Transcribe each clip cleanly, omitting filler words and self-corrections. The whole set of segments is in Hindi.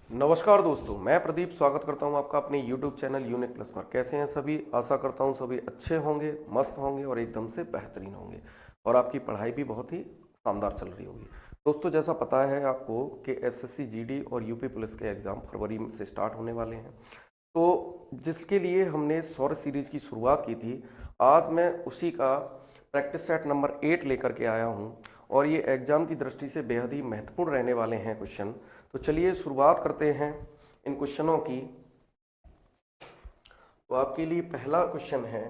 नमस्कार दोस्तों, मैं प्रदीप स्वागत करता हूं आपका अपने YouTube चैनल यूनिक प्लस पर। कैसे हैं सभी? आशा करता हूं सभी अच्छे होंगे, मस्त होंगे और एकदम से बेहतरीन होंगे और आपकी पढ़ाई भी बहुत ही शानदार चल रही होगी। दोस्तों, जैसा पता है आपको कि एसएससी जीडी और यूपी पुलिस के एग्ज़ाम फरवरी से स्टार्ट होने वाले हैं, तो जिसके लिए हमने सौर सीरीज की शुरुआत की थी। आज मैं उसी का प्रैक्टिस सेट नंबर 8 लेकर के आया हूं और ये एग्ज़ाम की दृष्टि से बेहद ही महत्वपूर्ण रहने वाले हैं क्वेश्चन। तो चलिए शुरुआत करते हैं इन क्वेश्चनों की। तो आपके लिए पहला क्वेश्चन है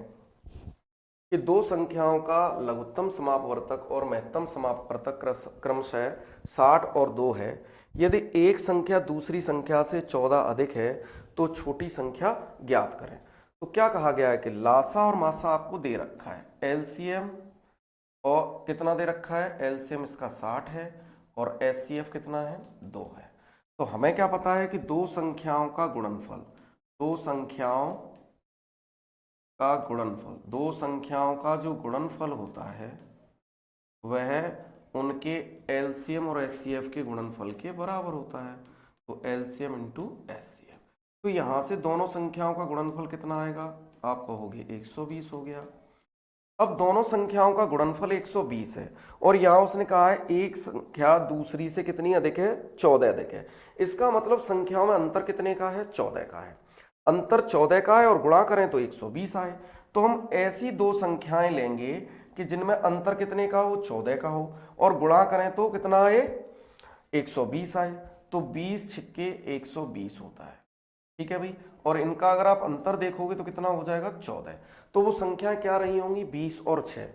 कि दो संख्याओं का लघुत्तम समापवर्तक और महत्तम समापवर्तक क्रमशः 60 और 2 है। यदि एक संख्या दूसरी संख्या से 14 अधिक है तो छोटी संख्या ज्ञात करें। तो क्या कहा गया है कि लासा और मासा आपको दे रखा है, एलसीएम और कितना दे रखा है, एलसीएम इसका 60 है और एचसीएफ कितना है, 2 है। तो हमें क्या पता है कि दो संख्याओं का गुणनफल, दो संख्याओं का गुणनफल, दो संख्याओं का जो गुणनफल होता है वह उनके एलसीएम और एचसीएफ के गुणनफल के बराबर होता है। तो एलसीएम इंटू एचसीएफ। तो यहां से दोनों संख्याओं का गुणनफल कितना आएगा, आप कहोगे 120 हो गया। अब दोनों संख्याओं का गुणनफल 120 है और यहां उसने कहा है एक संख्या दूसरी से कितनी अधिक है, 14 अधिक है। इसका मतलब संख्याओं में अंतर कितने का है, 14 का है। अंतर 14 का है और गुणा करें तो 120 आए। तो हम ऐसी दो संख्याएं लेंगे कि जिनमें अंतर कितने का हो, 14 का हो, और गुणा करें तो कितना आए, 120 आए। तो 20 छिक्के 120 होता है, ठीक है भाई। और इनका अगर आप अंतर देखोगे तो कितना हो जाएगा, 14। तो वो संख्या क्या रही होंगी, 20 और 6,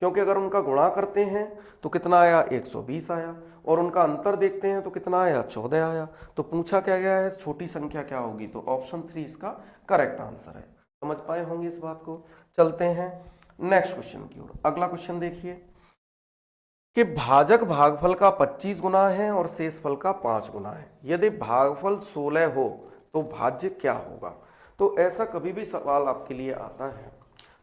क्योंकि अगर उनका गुणा करते हैं तो कितना आया, 120 आया, और उनका अंतर देखते हैं तो कितना आया, 14 आया। तो पूछा क्या गया है, छोटी संख्या क्या होगी, तो ऑप्शन 3 इसका करेक्ट आंसर है। समझ पाए होंगे इस बात को। चलते हैं नेक्स्ट क्वेश्चन की ओर। अगला क्वेश्चन देखिए कि भाजक भागफल का 25 गुना है और शेषफल का 5 गुना है। यदि भागफल 16 हो तो भाज्य क्या होगा। तो ऐसा कभी भी सवाल आपके लिए आता है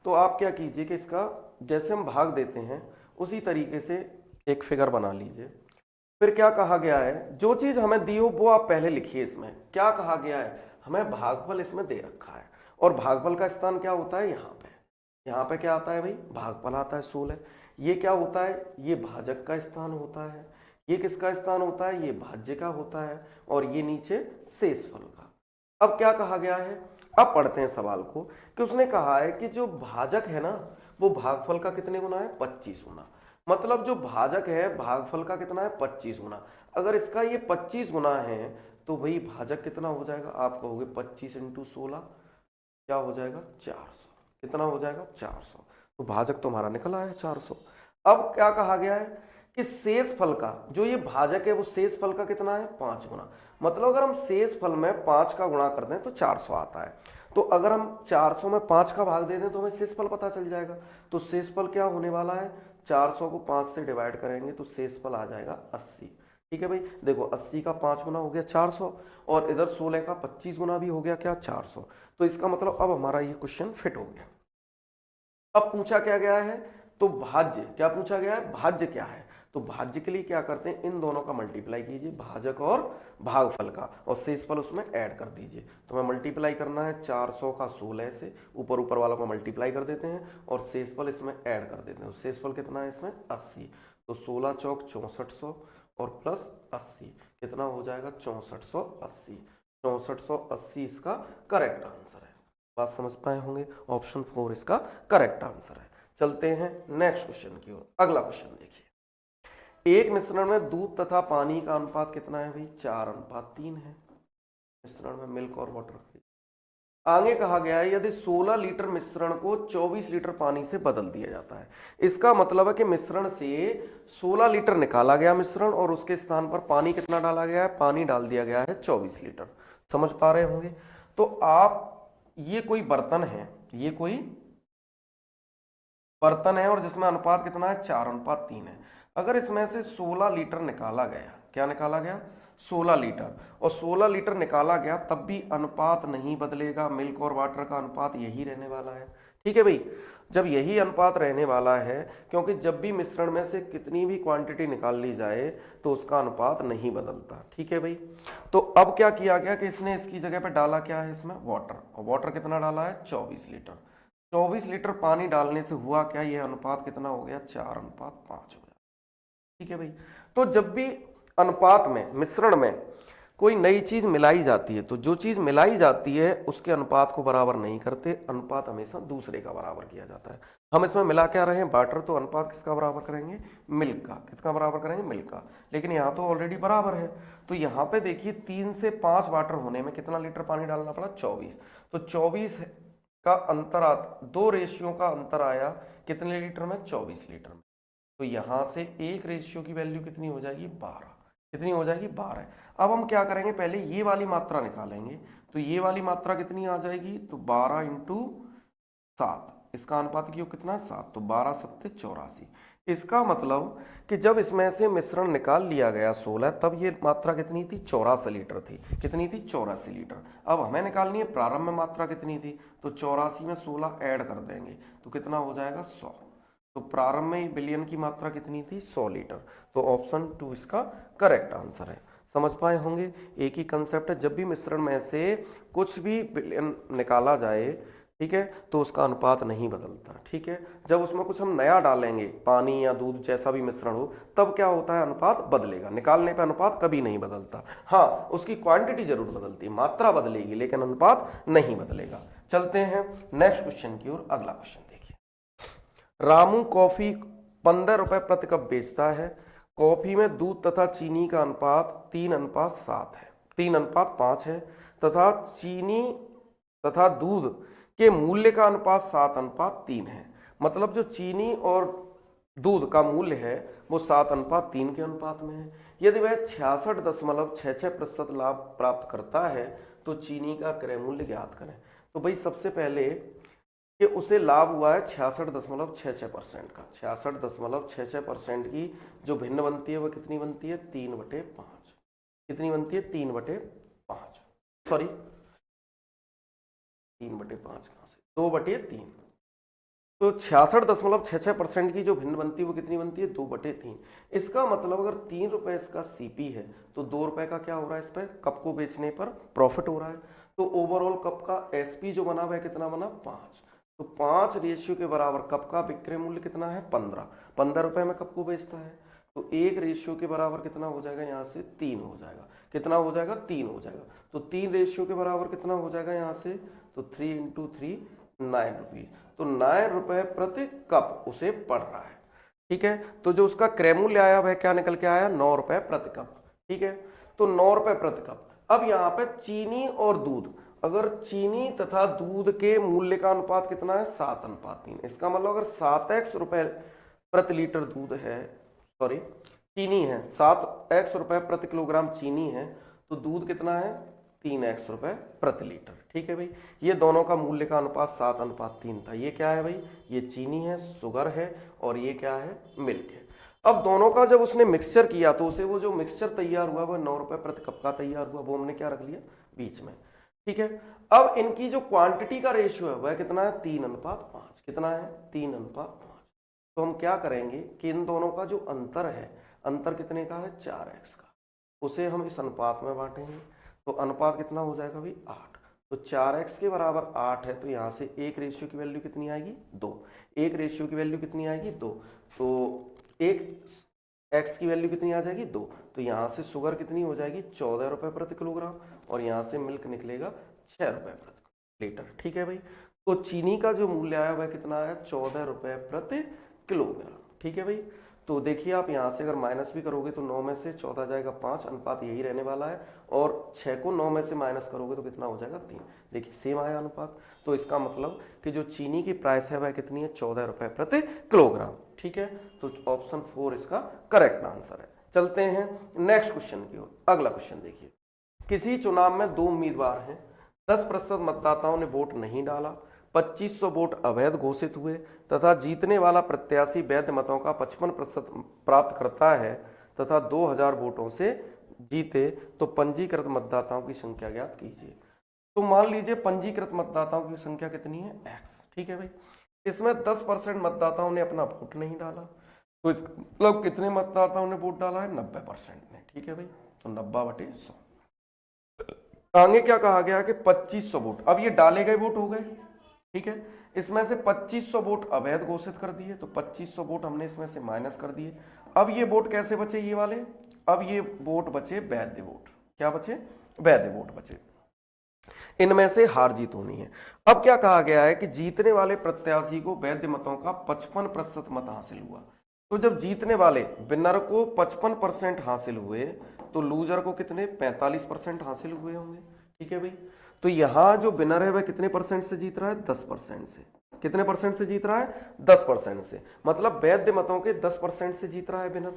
तो आप क्या कीजिए कि इसका जैसे हम भाग देते हैं उसी तरीके से एक फिगर बना लीजिए। फिर क्या कहा गया है, जो चीज हमें दी हो वो आप पहले लिखिए। इसमें क्या कहा गया है, हमें भागफल इसमें दे रखा है और भागफल का स्थान क्या होता है, यहाँ पे क्या आता है भाई, भागफल आता है 16। ये क्या होता है, ये भाजक का स्थान होता है। ये किसका स्थान होता है, ये भाज्य का होता है। और ये नीचे शेषफल का। अब क्या कहा गया है, अब पढ़ते हैं सवाल को कि उसने कहा है कि जो भाजक है ना वो भागफल का कितने गुना है, 25 गुना। मतलब जो भाजक है भागफल का कितना है, 25 गुना। अगर इसका ये 25 गुना है तो भाई भाजक कितना हो जाएगा, आप कहोगे 25 इंटू 16 क्या हो जाएगा, 400। कितना हो जाएगा, 400। तो भाजक तो हमारा निकल आया 400। अब क्या कहा गया है कि शेषफल का, जो ये भाजक है वो शेषफल का कितना है, 5 गुना। मतलब अगर हम शेषफल में 5 का गुणा कर दें तो 400 आता है। तो अगर हम 400 में 5 का भाग दे दें तो हमें शेषफल पता चल जाएगा। तो शेषफल क्या होने वाला है, 400 को 5 से डिवाइड करेंगे तो शेषफल आ जाएगा 80। ठीक है भाई, देखो 80 का 5 गुना हो गया 400 और इधर 16 का 25 गुना भी हो गया क्या, 400। तो इसका मतलब अब हमारा ये क्वेश्चन फिट हो गया। अब पूछा क्या गया है, तो भाज्य क्या पूछा गया है, भाज्य क्या है। तो भाज्य के लिए क्या करते हैं, इन दोनों का मल्टीप्लाई कीजिए, भाजक और भागफल का, और शेषफल उसमें ऐड कर दीजिए। तो हमें मल्टीप्लाई करना है 400 का 16 से, ऊपर ऊपर वालों को मल्टीप्लाई कर देते हैं और शेषफल इसमें ऐड कर देते हैं। शेषफल कितना है इसमें, 80। तो 16 चौक 6400 और प्लस 80 कितना हो जाएगा, 6480। 6480 इसका करेक्ट आंसर है। बात समझ पाए होंगे, ऑप्शन 4 इसका करेक्ट आंसर है। चलते हैं नेक्स्ट क्वेश्चन की ओर। अगला क्वेश्चन देखिए, एक मिश्रण में दूध तथा पानी का अनुपात कितना है भाई, 4:3 है। मिश्रण में मिल्क और वाटर। आगे कहा गया है यदि 16 लीटर मिश्रण को 24 लीटर पानी से बदल दिया जाता है। इसका मतलब है कि मिश्रण से 16 लीटर निकाला गया मिश्रण और उसके स्थान पर पानी कितना डाला गया है, पानी डाल दिया गया है 24 लीटर। समझ पा रहे होंगे। तो आप, ये कोई बर्तन है, ये कोई बर्तन है और जिसमें अनुपात कितना है, 4:3 है। अगर इसमें से 16 लीटर निकाला गया, क्या निकाला गया, 16 लीटर, और 16 लीटर निकाला गया तब भी अनुपात नहीं बदलेगा, मिल्क और वाटर का अनुपात यही रहने वाला है। ठीक है भाई, जब यही अनुपात रहने वाला है, क्योंकि जब भी मिश्रण में से कितनी भी क्वांटिटी निकाल ली जाए तो उसका अनुपात नहीं बदलता। ठीक है भाई, तो अब क्या किया गया कि इसने इसकी जगह पे डाला क्या है इसमें वाटर, और वाटर कितना डाला है 24 लीटर। 24 लीटर पानी डालने से हुआ क्या, यह अनुपात कितना हो गया 4:5 हो गया। ठीक है भाई, तो जब भी अनुपात में मिश्रण में कोई नई चीज मिलाई जाती है तो जो चीज मिलाई जाती है उसके अनुपात को बराबर नहीं करते, अनुपात हमेशा दूसरे का बराबर किया जाता है। हम इसमें मिला क्या रहे हैं वाटर, तो अनुपात किसका बराबर करेंगे मिल्क का। किसका बराबर करेंगे मिल्क का, लेकिन यहाँ तो ऑलरेडी बराबर है। तो यहाँ पे देखिए 3 से 5 वाटर होने में कितना लीटर पानी डालना पड़ा 24, तो 24 का अंतर दो रेशियो का अंतर आया कितने लीटर में 24 लीटर में। तो यहां से एक रेशियो की वैल्यू कितनी हो जाएगी 12, कितनी हो जाएगी 12। अब हम क्या करेंगे, पहले ये वाली मात्रा निकालेंगे, तो ये वाली मात्रा कितनी आ जाएगी, तो 12 × 7, इसका अनुपात क्यों कितना 7, तो 12 7 84। इसका मतलब कि जब इसमें से मिश्रण निकाल लिया गया 16, तब ये मात्रा कितनी थी 84 लीटर थी। कितनी थी 84 लीटर। अब हमें निकालनी है प्रारंभ में मात्रा कितनी थी, तो 84 में 16 ऐड कर देंगे तो कितना हो जाएगा 100। तो प्रारंभ में बिलियन की मात्रा कितनी थी 100 लीटर। तो ऑप्शन 2 इसका करेक्ट आंसर है। समझ पाए होंगे, एक ही कंसेप्ट है, जब भी मिश्रण में से कुछ भी बिलियन निकाला जाए, ठीक है, तो उसका अनुपात नहीं बदलता। ठीक है, जब उसमें कुछ हम नया डालेंगे, पानी या दूध जैसा भी मिश्रण हो, तब क्या होता है अनुपात बदलेगा, निकालने पे अनुपात कभी नहीं बदलता। हाँ, उसकी क्वांटिटी जरूर बदलती है, मात्रा बदलेगी, लेकिन अनुपात नहीं बदलेगा। चलते हैं नेक्स्ट क्वेश्चन की ओर। अगला क्वेश्चन देखिए, रामू कॉफी 15 रुपए प्रति कप बेचता है। कॉफी में दूध तथा चीनी का अनुपात 3:7 है, 3:5 है, तथा चीनी तथा दूध के मूल्य का अनुपात 7:3 है। मतलब जो चीनी और दूध का मूल्य है वो 7:3 के अनुपात में है। यदि वह 66.66% लाभ प्राप्त करता है तो चीनी का क्रय मूल्य ज्ञात करें। तो भाई सबसे पहले कि उसे लाभ हुआ है 66.66% का, 66.66% की जो भिन्न बनती है वह कितनी बनती है 3/5। कितनी बनती है 3/5, सॉरी 3/5 कहाँ से 2/3। तो 66.66% की जो भिन्न बनती है वो कितनी बनती है 2/3। इसका मतलब अगर 3 रुपए इसका सीपी है तो 2 रुपए का क्या हो रहा है इस पर कप को बेचने पर प्रॉफिट हो रहा है। तो ओवरऑल कप का एसपी जो बना वह कितना बना 5। तो 5 रेशियो के बराबर कप का विक्रय मूल्य कितना है 15। 15 रुपए में कप को बेचता है, तो 1 रेशियो के बराबर कितना हो जाएगा यहाँ से 3 हो जाएगा। कितना हो जाएगा 3 हो जाएगा। तो 3 रेशियो के बराबर कितना हो जाएगा यहाँ से, तो 3 × 3 9 रुपीज। तो 9 रुपए प्रति कप उसे पड़ रहा है। ठीक है, तो जो उसका क्रय मूल्य आया वह क्या निकल के आया 9 रुपए प्रति कप। ठीक है, तो 9 रुपए प्रति कप। अब यहाँ पे चीनी और दूध, अगर चीनी तथा दूध के मूल्य का अनुपात कितना है 7:3। इसका मतलब अगर 7x रुपए प्रति लीटर दूध है, सॉरी चीनी है 7x रुपए प्रति किलोग्राम चीनी है, तो दूध कितना है 3x रुपए प्रति लीटर। ठीक है भाई, ये दोनों का मूल्य का अनुपात 7:3 था। ये क्या है भाई, ये चीनी है, शुगर है, और ये क्या है मिल्क है। अब दोनों का जब उसने मिक्सचर किया तो उसे वो जो मिक्सचर तैयार हुआ वह 9 रुपए प्रति कप का तैयार हुआ, वो हमने क्या रख लिया बीच में। ठीक है, अब इनकी जो क्वांटिटी का रेशियो है वह कितना है 3:5। कितना है 3:5। तो हम क्या करेंगे कि इन दोनों का जो अंतर है, अंतर कितने का है 4x का, उसे हम इस अनुपात में बांटेंगे। तो अनुपात कितना हो जाएगा भाई 8। तो 4x के बराबर 8 है, तो यहाँ से 1 रेशियो की वैल्यू कितनी आएगी 2। 1 रेशियो की वैल्यू कितनी आएगी 2, तो 1x की वैल्यू कितनी आ जाएगी 2। तो यहाँ से शुगर कितनी हो जाएगी 14 रुपए प्रति किलोग्राम, और यहाँ से मिल्क निकलेगा 6 रुपए प्रति लीटर। ठीक है भाई, तो चीनी का जो मूल्य आया वह कितना आया 14 रुपए प्रति किलोग्राम। ठीक है भाई, तो देखिए आप यहाँ से अगर माइनस भी करोगे तो 9 में से 14 जाएगा 5, अनुपात यही रहने वाला है, और 6 को 9 में से माइनस करोगे तो कितना हो जाएगा 3। देखिए सेम आया अनुपात। तो इसका मतलब कि जो चीनी की प्राइस है वह कितनी है 14 रुपए प्रति किलोग्राम। ठीक है, तो ऑप्शन 4 इसका करेक्ट आंसर है। चलते हैं नेक्स्ट क्वेश्चन की ओर। अगला क्वेश्चन देखिए, किसी चुनाव में 2 उम्मीदवार हैं, 10% मतदाताओं ने वोट नहीं डाला, 2500 वोट अवैध घोषित हुए, तथा जीतने वाला प्रत्याशी वैध मतों का 55% प्राप्त करता है तथा 2000 वोटों से जीते, तो पंजीकृत मतदाताओं की संख्या ज्ञात कीजिए। तो मान लीजिए पंजीकृत मतदाताओं की संख्या कितनी है x। ठीक है भाई, इसमें 10% मतदाताओं ने अपना वोट नहीं डाला, तो इस मतलब कितने मतदाताओं ने वोट डाला है? 90% ने। ठीक है भाई, तो 90/100। आगे क्या कहा गया कि 2500 वोट, अब ये डाले गए वोट हो गए, ठीक है, इसमें से 2500 वोट अवैध घोषित कर दिए, तो 2500 वोट हमने इसमें से माइनस कर दिए। अब ये वोट कैसे बचे? ये वाले, अब ये वोट बचे वैध वोट। क्या बचे? वैध वोट बचे। इनमें से हार जीत होनी है। अब क्या कहा गया है कि जीतने वाले प्रत्याशी को वैध मतों का 55% मत हासिल हुआ। तो जब जीतने वाले विनर को 55% हासिल हुए, तो लूजर को कितने? 45% हासिल हुए होंगे। ठीक है भाई, तो यहां जो विनर है वह कितने परसेंट से जीत रहा है? 10% से। कितने परसेंट से जीत रहा है? 10% से। मतलब वैध मतों के 10% से जीत रहा है विनर।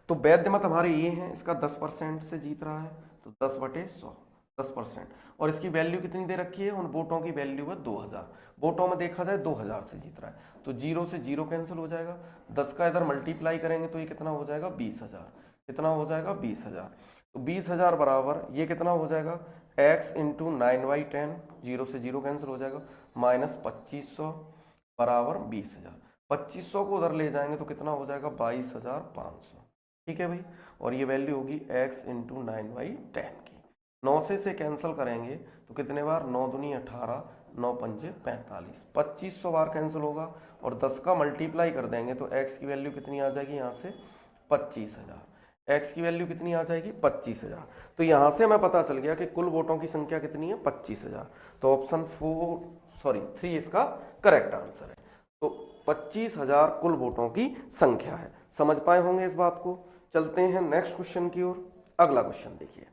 तो वैध मत हमारे ये हैं, इसका 10% से जीत रहा है, तो 10/100, 10%। और इसकी वैल्यू कितनी दे रखी है? उन वोटों की वैल्यू है 2000। वोटों में देखा जाए 2000 से जीत रहा है, तो 0 से 0 कैंसिल हो जाएगा। 10 का इधर मल्टीप्लाई करेंगे तो ये कितना हो जाएगा? 20,000। कितना हो जाएगा? 20,000। तो 20,000 बराबर ये कितना हो जाएगा? x इंटू 9/10, 0 से 0 कैंसिल हो जाएगा, माइनस 2500 बराबर 20,000। 2500 को उधर ले जाएंगे तो कितना हो जाएगा? 22,500। ठीक है भाई, और ये वैल्यू होगी x इंटू 9/10 की। 9 से कैंसिल करेंगे तो कितने बार? 9 दूनी 18, 9 पंजे 45, 2500 बार कैंसिल होगा। और 10 का मल्टीप्लाई कर देंगे तो x की वैल्यू कितनी आ जाएगी? यहाँ से 25,000। x की वैल्यू कितनी आ जाएगी? 25,000। तो यहाँ से हमें पता चल गया कि कुल वोटों की संख्या कितनी है? 25,000। तो ऑप्शन 3 इसका करेक्ट आंसर है। तो 25,000 कुल वोटों की संख्या है। समझ पाए होंगे इस बात को। चलते हैं नेक्स्ट क्वेश्चन की ओर। अगला क्वेश्चन देखिए,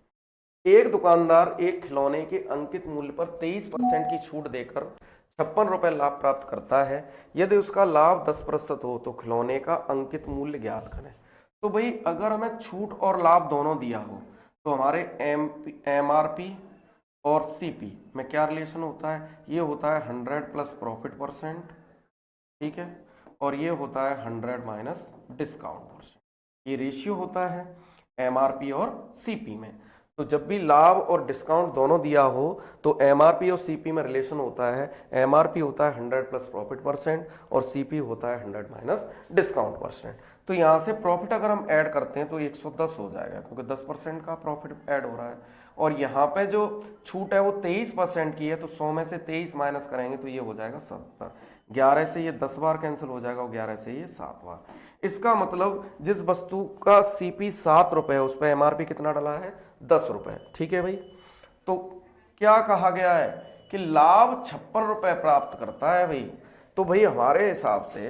एक दुकानदार एक खिलौने के अंकित मूल्य पर 23% की छूट देकर 56 रुपए लाभ प्राप्त करता है। यदि उसका लाभ 10% हो तो खिलौने का अंकित मूल्य ज्ञात करें। तो भाई अगर हमें छूट और लाभ दोनों दिया हो तो हमारे MRP और CP में क्या रिलेशन होता है? ये होता है 100 प्लस प्रॉफिट परसेंट, ठीक है, और ये होता है 100 माइनस डिस्काउंट परसेंट। ये रेशियो होता है MRP और CP में। तो जब भी लाभ और डिस्काउंट दोनों दिया हो तो MRP और CP में रिलेशन होता है, MRP होता है 100 प्लस प्रॉफिट परसेंट और CP होता है 100 माइनस डिस्काउंट परसेंट। तो यहाँ से प्रॉफिट अगर हम ऐड करते हैं तो 110 हो जाएगा, क्योंकि 10% का प्रॉफिट ऐड हो रहा है। और यहाँ पे जो छूट है वो 23% की है, तो 100 में से 23 माइनस करेंगे तो ये हो जाएगा 70। 11 से ये 10 बार कैंसिल हो जाएगा और 11 से ये 7 बार। इसका मतलब जिस वस्तु का CP 7 रुपए है उस पर MRP कितना डला है? 10 रुपए। ठीक है भाई, तो क्या कहा गया है कि लाभ 56 रुपए प्राप्त करता है भाई। तो भाई हमारे हिसाब से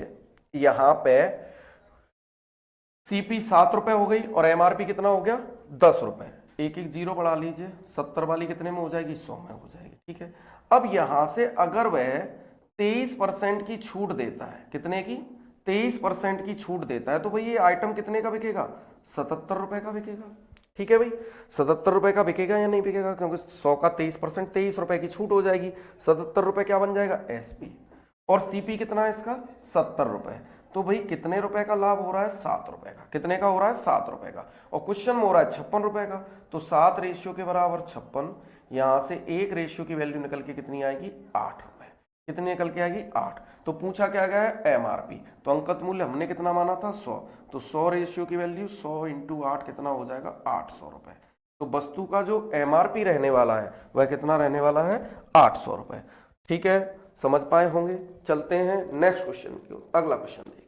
यहां पे CP 7 रुपए हो गई और MRP कितना हो गया? 10 रुपए। एक एक जीरो बढ़ा लीजिए, 70 वाली कितने में हो जाएगी? 100 में हो जाएगी। ठीक है, अब यहां से अगर वह 23% की छूट देता है, कितने की? 23% की छूट देता है, तो भाई ये आइटम कितने का बिकेगा? 77 रुपए का बिकेगा। ठीक है भाई, 77 रुपए का बिकेगा या नहीं बिकेगा? क्योंकि 100 का 23%, 23 रुपए की छूट हो जाएगी। 77 रुपए क्या बन जाएगा? SP। और CP कितना है इसका? 70 रुपए। तो भाई कितने रुपए का लाभ हो रहा है? 7 रुपए का। कितने का हो रहा है? 7 रुपए का। और क्वेश्चन में हो रहा है 56 रुपए का, तो 7 रेशियो के बराबर 56। यहां से 1 रेशियो की वैल्यू निकल के कितनी आएगी? 8 रुपए। कितनी निकल के आएगी? 8। तो पूछा क्या गया है? MRP। तो अंकित मूल्य हमने कितना माना था? 100। तो 100 रेशियो की वैल्यू 100 इंटू 8 कितना हो जाएगा? 800 रुपए। तो वस्तु का जो MRP रहने वाला है वह कितना रहने वाला है? 800 रुपए। ठीक है, समझ पाए होंगे। चलते हैं नेक्स्ट क्वेश्चन की ओर। अगला क्वेश्चन देखिए,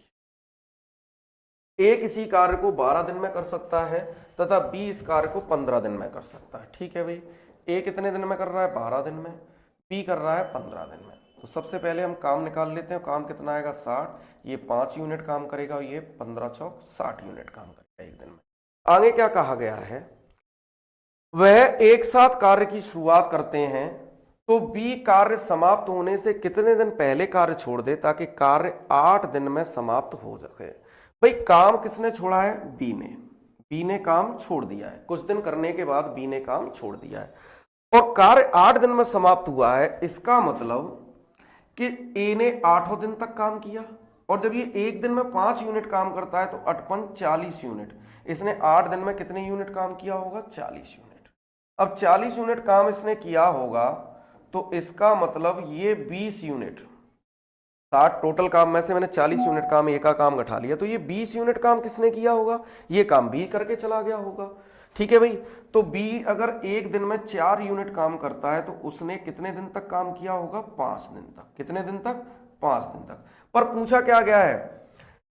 A किसी कार्य को 12 दिन में कर सकता है तथा B इस कार्य को 15 दिन में कर सकता है। ठीक है भाई, A कितने दिन में कर रहा है? 12 दिन में। B कर रहा है 15 दिन में। तो सबसे पहले हम काम निकाल लेते हैं। काम कितना आएगा? 60। ये 5 यूनिट काम करेगा और ये 15 चौक 60 यूनिट काम करेगा एक दिन में। आगे क्या कहा गया है? वह एक साथ कार्य की शुरुआत करते हैं तो B कार्य समाप्त होने से कितने दिन पहले कार्य छोड़ दे ताकि कार्य 8 दिन में समाप्त हो सके। भाई काम किसने छोड़ा है? B ने काम छोड़ दिया है। कुछ दिन करने के बाद B ने काम छोड़ दिया है और कार्य 8 दिन में समाप्त हुआ है। इसका मतलब कि A ने 8 दिन तक काम किया, और जब ये एक दिन में 5 यूनिट काम करता है तो 8 40 यूनिट। इसने 8 दिन में कितने यूनिट काम किया होगा? 40 यूनिट। अब 40 यूनिट काम इसने किया होगा तो इसका मतलब ये 20 यूनिट 60 टोटल काम में से मैंने 40 यूनिट काम ए का काम घटा लिया, तो ये 20 यूनिट काम किसने किया होगा, ये काम बी करके चला गया होगा। ठीक है भाई, तो बी अगर एक दिन में 4 यूनिट काम करता है तो उसने कितने दिन तक काम किया होगा, 5 दिन तक। कितने दिन तक, 5 दिन तक। पर पूछा क्या गया है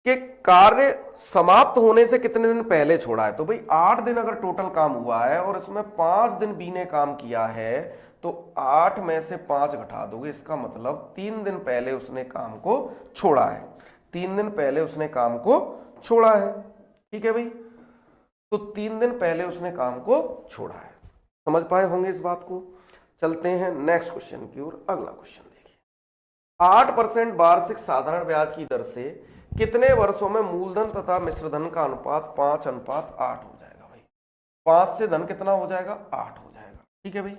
कि कार्य समाप्त होने से कितने दिन पहले छोड़ा है, तो भाई 8 दिन अगर टोटल काम हुआ है और इसमें 5 दिन बी ने काम किया है, तो 8 में से 5 घटा दोगे, इसका मतलब 3 दिन पहले उसने काम को छोड़ा है। 3 दिन पहले उसने काम को छोड़ा है। ठीक है भाई, तो 3 दिन पहले उसने काम को छोड़ा है। समझ पाए होंगे इस बात को। चलते हैं नेक्स्ट क्वेश्चन की ओर। अगला क्वेश्चन देखिए, 8% वार्षिक साधारण ब्याज की दर से कितने वर्षों में मूलधन तथा मिश्रधन का अनुपात 5:8 हो जाएगा। भाई 5 से धन कितना हो जाएगा, 8 हो जाएगा। ठीक है भाई,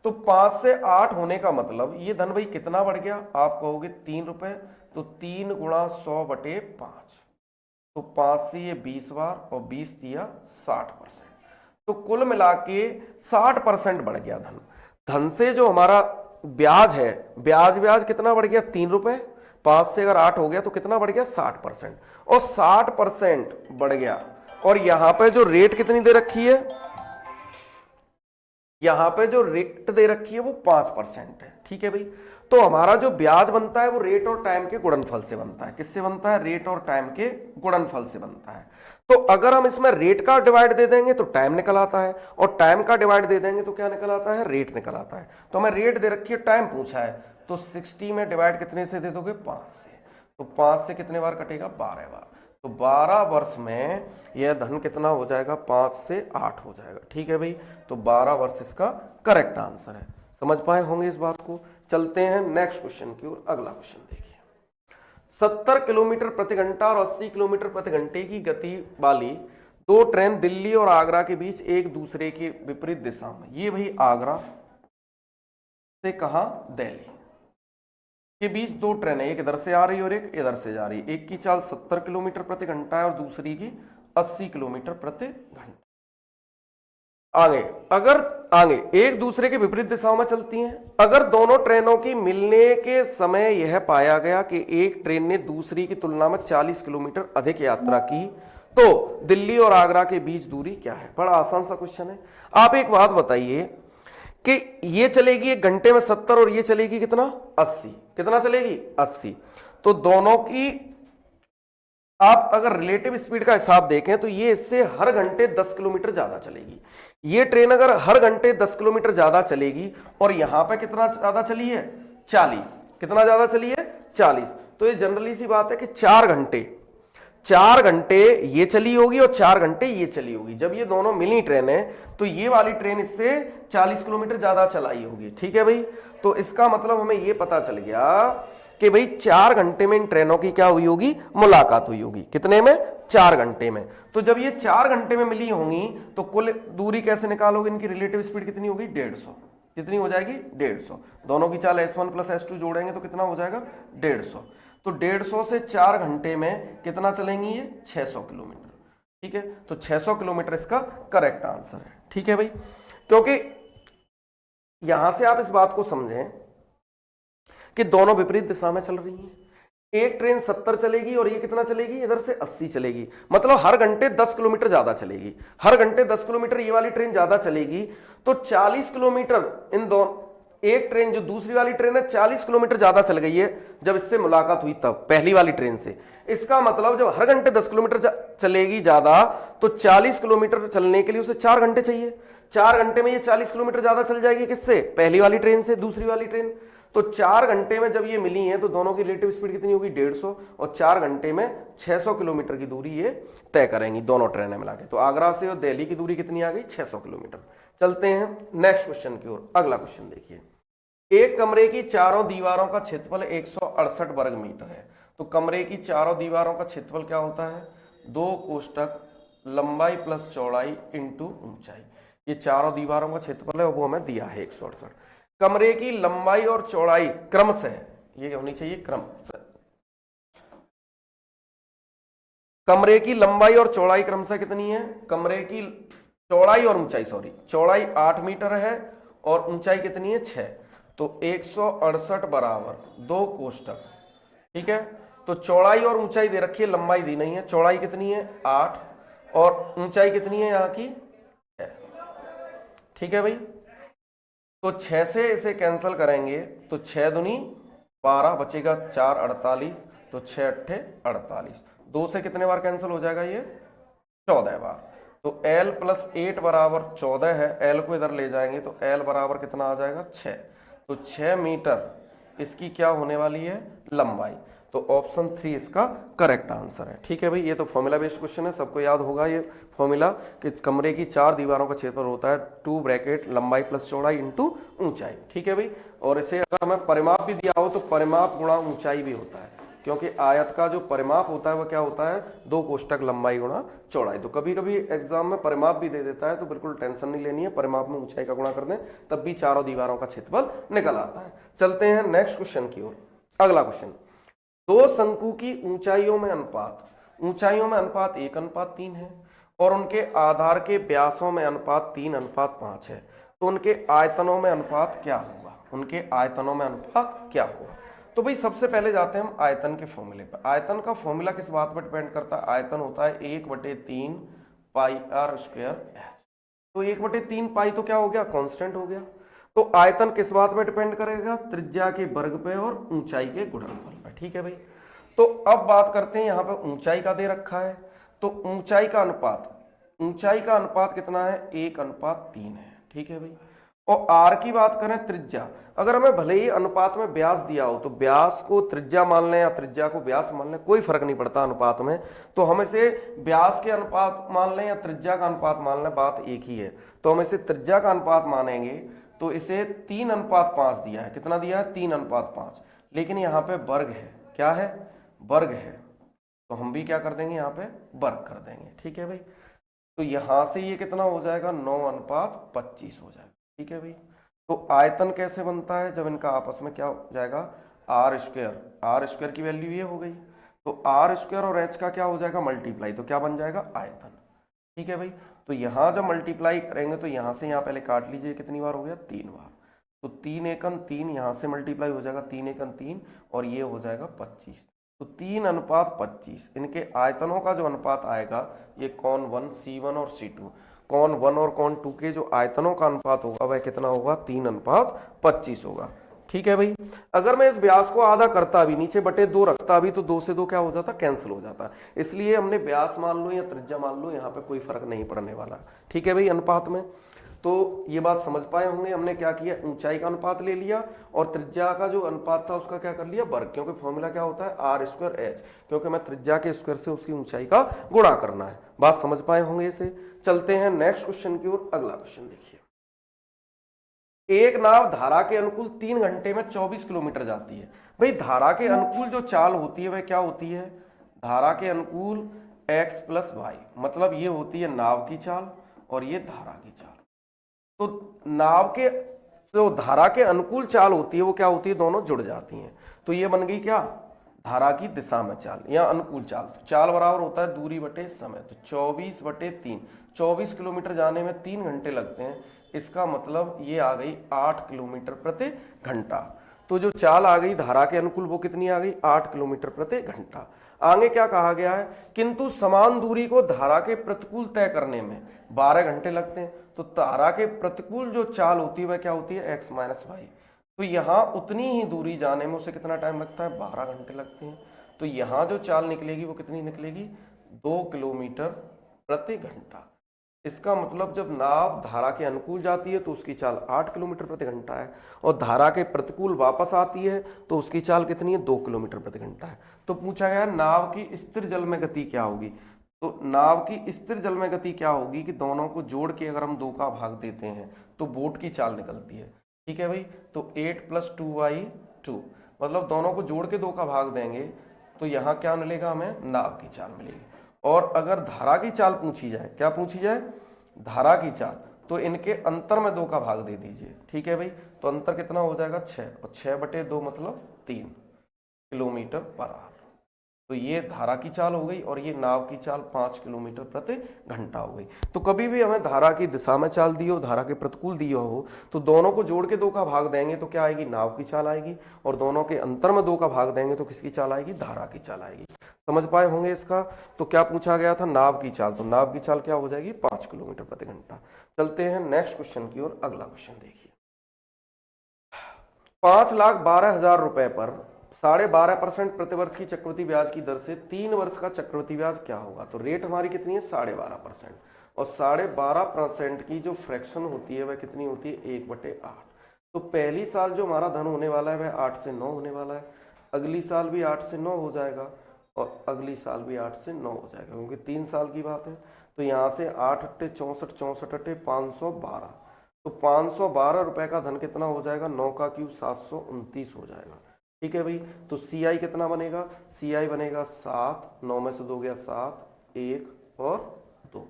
तो 5 से 8 होने का मतलब ये धन भाई कितना बढ़ गया, आप कहोगे 3 रुपए, तो 3 गुणा 100/5, तो 5 से ये 20 बार और 20 दिया 60%, तो कुल मिला के 60% बढ़ गया धन। धन से जो हमारा ब्याज है, ब्याज कितना बढ़ गया, 3 रुपए। 5 से अगर 8 हो गया तो कितना बढ़ गया, 60%, और 60% बढ़ गया। और यहां पे जो रेट कितनी दे रखी है, यहां पे जो रेट दे रखी है वो 5% है। ठीक है भाई, तो हमारा जो ब्याज बनता है वो रेट और टाइम के गुणनफल से बनता है। किससे बनता है, रेट और टाइम के गुणनफल से बनता है। तो अगर हम इसमें रेट का डिवाइड दे देंगे तो टाइम निकल आता है, और टाइम का डिवाइड दे देंगे तो क्या निकल आता है, रेट निकल आता है। तो हमें रेट दे रखी है, टाइम पूछा है, तो 60 में डिवाइड कितने से दे दोगे, 5 से। तो 5 से कितने बार कटेगा, 12 बार। तो 12 वर्ष में यह धन कितना हो जाएगा, 5 से 8 हो जाएगा। ठीक है भाई, तो 12 वर्ष इसका करेक्ट आंसर है। समझ पाए होंगे इस बात को। चलते हैं नेक्स्ट क्वेश्चन की ओर। अगला क्वेश्चन देखिए, 70 किलोमीटर प्रति घंटा और 80 किलोमीटर प्रति घंटे की गति वाली 2 ट्रेन दिल्ली और आगरा के बीच एक दूसरे के विपरीत दिशा में, ये भाई आगरा से कहा, दिल्ली के बीच 2 ट्रेन है, एक इधर से आ रही है और एक इधर से जा रही है। एक की चाल 70 किलोमीटर प्रति घंटा है और दूसरी की 80 किलोमीटर प्रति घंटा। आगे एक दूसरे के विपरीत दिशाओं में चलती हैं। अगर दोनों ट्रेनों की मिलने के समय यह पाया गया कि एक ट्रेन ने दूसरी की तुलना में 40 किलोमीटर अधिक यात्रा की, तो दिल्ली और आगरा के बीच दूरी क्या है। बड़ा आसान सा क्वेश्चन है। आप एक बात बताइए कि ये चलेगी 1 घंटे में 70 और ये चलेगी कितना, 80। कितना चलेगी, 80। तो दोनों की आप अगर रिलेटिव स्पीड का हिसाब देखें तो ये इससे हर घंटे 10 किलोमीटर ज्यादा चलेगी। ये ट्रेन अगर हर घंटे 10 किलोमीटर ज्यादा चलेगी और यहां पे कितना ज्यादा चली है, 40। कितना ज्यादा चली है, 40। तो ये जनरली सी बात है कि 4 घंटे ये चली होगी और 4 घंटे ये चली होगी। जब ये दोनों मिली ट्रेन है तो ये वाली ट्रेन इससे 40 किलोमीटर ज्यादा चलाई होगी। ठीक है भाई, तो इसका मतलब हमें ये पता चल गया कि भाई 4 घंटे में इन ट्रेनों की क्या हुई होगी, मुलाकात हुई होगी। कितने में, 4 घंटे में। तो जब ये 4 घंटे में मिली होंगी तो कुल दूरी कैसे निकालोगे, इनकी रिलेटिव स्पीड कितनी होगी, 150। कितनी हो जाएगी, 150। दोनों की चाल S1 + S2 जोड़ेंगे तो कितना हो जाएगा, 150। तो 150 से 4 घंटे में कितना चलेंगी ये, 600 किलोमीटर। ठीक है, तो 600 किलोमीटर इसका करेक्ट आंसर है। ठीक है भाई, क्योंकि यहां से आप इस बात को समझें कि दोनों विपरीत दिशा में चल रही हैं। एक ट्रेन 70 चलेगी और ये कितना चलेगी, इधर से 80 चलेगी, मतलब हर घंटे 10 किलोमीटर ज्यादा चलेगी। हर घंटे 10 किलोमीटर ये वाली ट्रेन ज्यादा चलेगी, तो 40 किलोमीटर इन दोनों, एक ट्रेन जो दूसरी वाली ट्रेन है 40 किलोमीटर ज्यादा चल गई है जब इससे मुलाकात हुई तब पहली वाली ट्रेन से। इसका मतलब जब हर घंटे 10 किलोमीटर चलेगी ज्यादा, तो 40 किलोमीटर चलने के लिए उसे 4 घंटे चाहिए। 4 घंटे में ये 40 किलोमीटर ज्यादा चल जाएगी, किससे, पहली वाली ट्रेन से, दूसरी वाली ट्रेन। तो 4 घंटे में जब ये मिली है तो दोनों की रिलेटिव स्पीड कितनी होगी, 150, और 4 घंटे में 600 किलोमीटर की दूरी ये तय करेंगी दोनों ट्रेनें मिला के। तो आगरा से और दिल्ली की दूरी कितनी आ गई, 600 किलोमीटर। चलते हैं नेक्स्ट क्वेश्चन की ओर। अगला क्वेश्चन देखिए, एक कमरे की चारों दीवारों का क्षेत्रफल 168 वर्ग मीटर है। तो कमरे की चारों दीवारों का क्षेत्रफल क्या होता है, 2 कोष्टक लंबाई प्लस चौड़ाई इंटू ऊंचाई। ये चारों दीवारों का क्षेत्रफल है, वो हमें दिया है 168। कमरे की लंबाई और चौड़ाई क्रमशः, ये होनी चाहिए कमरे की लंबाई और चौड़ाई क्रमशः कितनी है, कमरे की चौड़ाई और ऊंचाई, चौड़ाई 8 मीटर है और ऊंचाई कितनी है, 6। तो 168 बराबर 2 कोष्टक ठीक है। तो चौड़ाई और ऊंचाई दे रखी है, लंबाई दी नहीं है। चौड़ाई कितनी है 8 और ऊंचाई कितनी है यहाँ की 6। ठीक है भाई। तो 6 से इसे कैंसिल करेंगे तो 6 दूनी 12 बचेगा 4 48, तो 6 अट्ठे 48। 2 से कितने बार कैंसिल हो जाएगा ये 14 बार। तो l प्लस 8 बराबर 14 है, l को इधर ले जाएंगे तो l बराबर कितना आ जाएगा 6। तो 6 मीटर इसकी क्या होने वाली है लंबाई। तो ऑप्शन 3 इसका करेक्ट आंसर है। ठीक है भाई, ये तो फॉर्मूला बेस्ड क्वेश्चन है, सबको याद होगा ये फॉर्मूला कि कमरे की 4 दीवारों का क्षेत्रफल होता है 2 ब्रैकेट लंबाई प्लस चौड़ाई इंटू ऊंचाई। ठीक है भाई। और इसे अगर हमें परिमाप भी दिया हो तो परिमाप गुणा ऊंचाई भी होता है, क्योंकि आयत का जो परिमाप होता है वह क्या होता है 2 कोष्टक लंबाई गुणा चौड़ाई। तो कभी कभी एग्जाम में परिमाप भी दे देता है, तो बिल्कुल टेंशन नहीं लेनी है, परिमाप में ऊंचाई का गुणा कर दें तब भी चारों दीवारों का क्षेत्रफल निकल आता है। चलते हैं नेक्स्ट क्वेश्चन की ओर। अगला क्वेश्चन, दो शंकु की ऊंचाइयों में अनुपात, ऊंचाइयों में अनुपात 1:3 है और उनके आधार के व्यासों में अनुपात 3:5 है, तो उनके आयतनों में अनुपात क्या होगा, उनके आयतनों में अनुपात क्या होगा। तो भाई सबसे पहले जाते हैं हम आयतन के फॉर्मूले पर। आयतन का फॉर्मूला किस बात पर डिपेंड करता है, आयतन होता है 1/3 पाई आर स्क्वायर एच। तो 1/3 पाई तो क्या हो गया कांस्टेंट हो गया। तो आयतन किस बात पे डिपेंड करेगा, त्रिज्या के वर्ग पे और ऊंचाई के गुणनफल पे। ठीक है भाई। तो अब बात करते हैं, यहाँ पे ऊंचाई का दे रखा है, तो ऊंचाई का अनुपात कितना है 1:3 है। ठीक है भाई। और आर की बात करें त्रिज्या, अगर हमें भले ही अनुपात में व्यास दिया हो तो व्यास को त्रिज्या मान लें या त्रिज्या को व्यास मान लें, कोई फर्क नहीं पड़ता अनुपात में। तो हम इसे व्यास के अनुपात मान लें या त्रिज्या का अनुपात मान लें, बात एक ही है। तो हम इसे त्रिज्या का अनुपात मानेंगे तो इसे 3:5 दिया है। कितना दिया है 3:5, लेकिन यहाँ पे वर्ग है, क्या है वर्ग है, तो हम भी क्या कर देंगे यहाँ पे वर्ग कर देंगे। ठीक है भाई। तो यहां से ये कितना हो जाएगा 9:25 हो जाएगा। ठीक है भाई। तो आयतन कैसे बनता है, जब इनका आपस में क्या हो जाएगा आर स्क्वायर की वैल्यू ये हो गई, तो आर स्क्वायर और एच का क्या हो जाएगा मल्टीप्लाई, तो क्या बन जाएगा आयतन। ठीक है भाई। तो यहां जब मल्टीप्लाई करेंगे तो यहां से यहां पहले काट लीजिए, कितनी बार हो गया 3 बार, तो 3 एकम 3 यहां से मल्टीप्लाई हो जाएगा 3 एकम 3 और ये हो जाएगा 25। तो 3:25 इनके आयतनों का जो अनुपात आएगा ये कॉन 1 C1 और C2, कॉन 1 और कॉन 2 के जो आयतनों का अनुपात होगा वह कितना होगा 3:25 होगा। ठीक है भाई। अगर मैं इस व्यास को आधा करता भी, नीचे बटे 2 रखता भी, तो 2 से 2 क्या हो जाता कैंसिल हो जाता। इसलिए हमने व्यास मान लो या त्रिज्या मान लो, यहाँ पे कोई फर्क नहीं पड़ने वाला। ठीक है भाई। अनुपात में तो ये बात समझ पाए होंगे, हमने क्या किया ऊंचाई का अनुपात ले लिया और त्रिज्या का जो अनुपात था उसका क्या कर लिया वर्ग, क्योंकि फॉर्मूला क्या होता है आर स्क्वायर एच, क्योंकि मैं त्रिज्या के स्क्वायर से उसकी ऊंचाई का गुणा करना है। बात समझ पाए होंगे इसे। चलते हैं नेक्स्ट क्वेश्चन की ओर। अगला क्वेश्चन देखिए, एक नाव धारा के अनुकूल 3 घंटे में 24 किलोमीटर जाती है। भाई धारा के अनुकूल जो चाल होती है वह क्या होती है, धारा के अनुकूल x + y, मतलब ये होती है नाव की चाल और ये धारा की चाल। तो नाव के जो धारा के अनुकूल चाल होती है वो क्या होती है, दोनों जुड़ जाती हैं। तो ये बन गई क्या धारा की दिशा में चाल या अनुकूल चाल। तो चाल बराबर होता है दूरी बटे समय, तो 24/3, 24 किलोमीटर जाने में 3 घंटे लगते हैं, इसका मतलब ये आ गई 8 किलोमीटर प्रति घंटा। तो जो चाल आ गई धारा के अनुकूल वो कितनी आ गई 8 किलोमीटर प्रति घंटा। आगे क्या कहा गया है, किंतु समान दूरी को धारा के प्रतिकूल तय करने में 12 घंटे लगते हैं। तो धारा के प्रतिकूल जो चाल होती है वह क्या होती है x - y, तो यहाँ उतनी ही दूरी जाने में उसे कितना टाइम लगता है 12 घंटे लगते हैं। तो यहाँ जो चाल निकलेगी वो कितनी निकलेगी 2 किलोमीटर प्रति घंटा। इसका मतलब जब नाव धारा के अनुकूल जाती है तो उसकी चाल 8 किलोमीटर प्रति घंटा है और धारा के प्रतिकूल वापस आती है तो उसकी चाल कितनी है 2 किलोमीटर प्रति घंटा है। तो पूछा गया नाव की स्थिर जल में गति क्या होगी, तो नाव की स्थिर जल में गति क्या होगी कि दोनों को जोड़ के अगर हम 2 का भाग देते हैं तो बोट की चाल निकलती है। ठीक है भाई। तो 8 + 2/2, मतलब दोनों को जोड़ के 2 का भाग देंगे तो यहाँ क्या मिलेगा हमें नाव की चाल मिलेगी। और अगर धारा की चाल पूछी जाए, क्या पूछी जाए धारा की चाल, तो इनके अंतर में 2 का भाग दे दीजिए। ठीक है भाई। तो अंतर कितना हो जाएगा 6 और 6/2 मतलब 3 किलोमीटर पर आवर। तो ये धारा की चाल हो गई और ये नाव की चाल 5 किलोमीटर प्रति घंटा हो गई। तो कभी भी हमें धारा की दिशा में चाल दी हो, धारा के प्रतिकूल दी हो, तो दोनों को जोड़ के 2 का भाग देंगे तो क्या आएगी, नाव की चाल आएगी, और दोनों के अंतर में 2 का भाग देंगे तो किसकी चाल आएगी, धारा की चाल आएगी। समझ पाए होंगे इसका। तो क्या पूछा गया था, नाव की चाल, तो नाव की चाल क्या हो जाएगी, 5 किलोमीटर प्रति घंटा। चलते हैं नेक्स्ट क्वेश्चन की ओर। अगला क्वेश्चन देखिए, 5,12,000 रुपए पर 12.5% प्रतिवर्ष की चक्रवृद्धि ब्याज की दर से 3 वर्ष का चक्रवृद्धि ब्याज क्या होगा। तो रेट हमारी कितनी है, 12.5%, और 12.5% की जो फ्रैक्शन होती है वह कितनी होती है, 1/8। तो पहली साल जो हमारा धन होने वाला है वह 8 से 9 होने वाला है, अगली साल भी 8 से 9 हो जाएगा, और अगली साल भी 8 से 9 हो जाएगा, क्योंकि 3 साल की बात है। तो यहाँ से 8 अट्टे 64, 64 अट्टे 512, तो 512 रुपए का धन कितना हो जाएगा, 9 का क्यूब 729 हो जाएगा। ठीक है भाई। तो सी आई कितना बनेगा, सी आई बनेगा 7, 9 में से 2 गया 7, 1 और 2,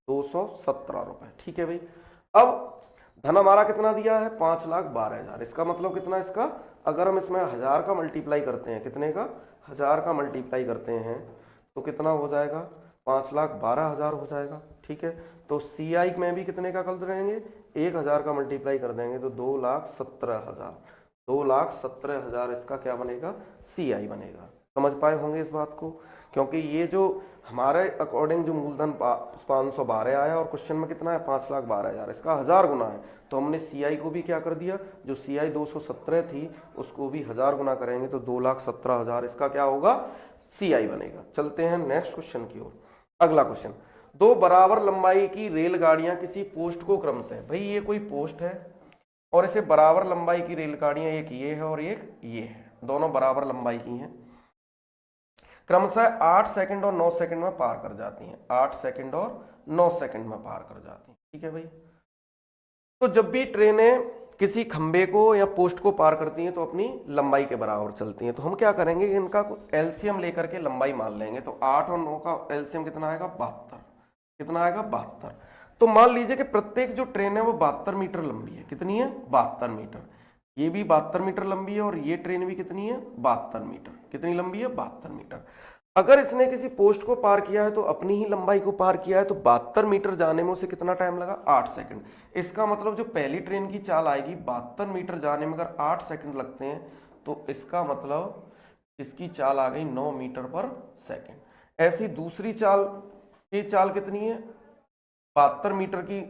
217 रुपए। ठीक है भाई। अब धन हमारा कितना दिया है, 5,12,000। इसका मतलब कितना, इसका अगर हम इसमें 1000 का मल्टीप्लाई करते हैं, कितने का, 1000 का मल्टीप्लाई करते हैं तो कितना हो जाएगा, 5,12,000 हो जाएगा। ठीक है। तो सी आई में भी कितने का कर रहेंगे, 1000 का मल्टीप्लाई कर देंगे तो 2,17,000, 2,17,000 इसका क्या बनेगा, सी आई बनेगा। समझ पाए होंगे इस बात को, क्योंकि ये जो हमारे अकॉर्डिंग जो मूलधन 512 आया और क्वेश्चन में कितना है, 5,12,000, इसका 1000 गुना है, तो हमने सी आई को भी क्या कर दिया, जो सी आई 217 थी उसको भी 1000 गुना करेंगे तो 2,17,000 इसका क्या होगा, सी आई बनेगा। चलते हैं नेक्स्ट क्वेश्चन की ओर। अगला क्वेश्चन, 2 बराबर लंबाई की रेलगाड़ियां किसी पोस्ट को क्रम से, भाई ये कोई पोस्ट है और इसे बराबर लंबाई की रेलगाड़ियां, एक ये है और एक ये है, दोनों बराबर लंबाई की हैं, क्रमशः 8 सेकंड और 9 सेकंड में पार कर जाती हैं, 8 सेकंड और 9 सेकंड में पार कर जाती हैं। ठीक है भाई। तो जब भी ट्रेनें किसी खंबे को या पोस्ट को पार करती हैं तो अपनी लंबाई के बराबर चलती हैं। तो हम क्या करेंगे, इनका एलसीएम लेकर के लंबाई मान लेंगे। तो 8 और 9 का एलसीएम कितना आएगा, 72। कितना आएगा, 72। तो मान लीजिए कि प्रत्येक जो ट्रेन है वो 72 मीटर लंबी है। कितनी है, 72 मीटर। ये भी 72 मीटर लंबी है और ये ट्रेन भी कितनी है, 72 मीटर। कितनी लंबी है, 72 मीटर। अगर इसने किसी पोस्ट को पार किया है तो अपनी ही लंबाई को पार किया है, तो 72 मीटर जाने में उसे कितना टाइम लगा, 8 सेकंड। इसका मतलब जो पहली ट्रेन की चाल आएगी 72 मीटर जाने में अगर 8 सेकंड लगते हैं तो इसका मतलब इसकी चाल आ गई 9 मीटर पर सेकंड। ऐसी दूसरी चाल की चाल कितनी है, 72 मीटर की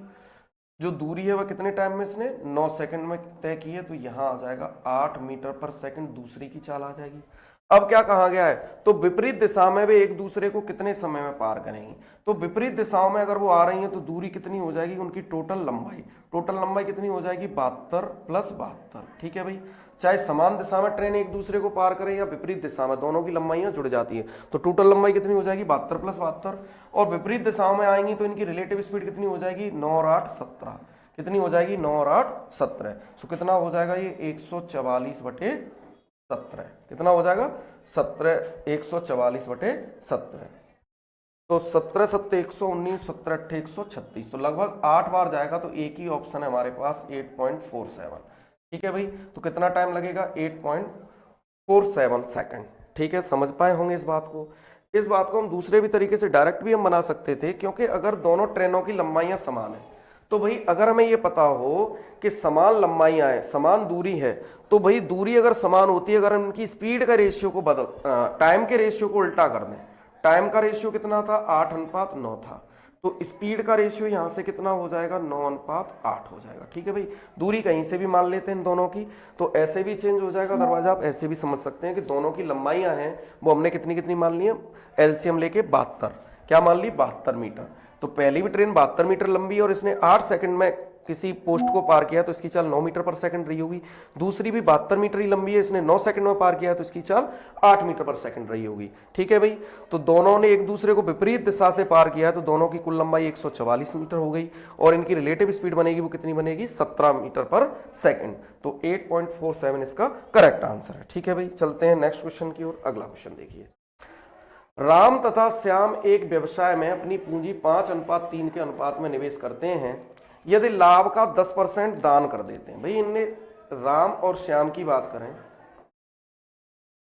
जो दूरी है वह कितने टाइम में इसने 9 सेकंड में तय की है, तो यहां आ जाएगा 8 मीटर पर सेकंड दूसरी की चाल आ जाएगी। अब क्या कहा गया है, तो विपरीत दिशा में वे एक दूसरे को कितने समय में पार करेंगी। तो विपरीत दिशाओं में अगर वो आ रही हैं तो दूरी कितनी हो जाएगी, उनकी टोटल लंबाई कितनी हो जाएगी, 72 + 72। ठीक है भाई। चाहे समान दिशा में ट्रेन एक दूसरे को पार करें या विपरीत दिशा में, दोनों की लंबाइयां जुड़ जाती है, तो टोटल लंबाई कितनी हो जाएगी, 72 + 72। और विपरीत दिशाओं में आएंगी तो इनकी रिलेटिव स्पीड कितनी हो जाएगी, 9 और 8 17। कितनी हो जाएगी, 9 और 8 17। तो कितना हो जाएगा ये 144/17। कितना हो जाएगा, 144/17। तो 17 7 119, 17 8 136, तो लगभग 8 बार जाएगा। तो एक ही ऑप्शन है हमारे पास 8.47। ठीक है भाई। तो कितना टाइम लगेगा, 8.47 सेकंड। ठीक है, समझ पाए होंगे इस बात को। इस बात को हम दूसरे भी तरीके से डायरेक्ट भी हम बना सकते थे, क्योंकि अगर दोनों ट्रेनों की लंबाइयां समान है तो भाई अगर हमें ये पता हो कि समान लंबाइयां हैं, समान दूरी है, तो भाई दूरी अगर समान होती है, अगर हम उनकी स्पीड का रेशियो को टाइम के रेशियो को उल्टा कर दें, टाइम का रेशियो कितना था, 8:9 था, तो स्पीड का रेशियो यहां से कितना हो जाएगा, 9:8 हो जाएगा। ठीक है भाई। दूरी कहीं से भी मान लेते हैं इन दोनों की, तो ऐसे भी चेंज हो जाएगा दरवाजा। आप ऐसे भी समझ सकते हैं कि दोनों की लंबाइयां हैं वो हमने कितनी कितनी मान ली है, एलसीएम लेके 72। क्या मान ली, 72 मीटर। तो पहली भी ट्रेन 72 मीटर लंबी है और इसने 8 सेकंड में किसी पोस्ट को पार किया तो इसकी चाल 9 मीटर पर सेकंड रही होगी। दूसरी भी 72 मीटर ही लंबी है, इसने 9 सेकंड में पार किया तो इसकी चाल 8 मीटर पर सेकंड रही होगी। ठीक है भाई। तो दोनों ने एक दूसरे को विपरीत दिशा से पार किया है, तो दोनों की कुल लंबाई 144 मीटर हो गई और इनकी रिलेटिव स्पीड बनेगी वो कितनी बनेगी, 17 मीटर पर सेकंड। तो 8.47 इसका करेक्ट आंसर है। ठीक है भाई। चलते हैं नेक्स्ट क्वेश्चन की ओर। अगला क्वेश्चन देखिए, राम तथा श्याम एक व्यवसाय में अपनी पूंजी 5:3 के अनुपात में निवेश करते हैं। यदि लाभ का 10% दान कर देते हैं, भाई इनने राम और श्याम की बात करें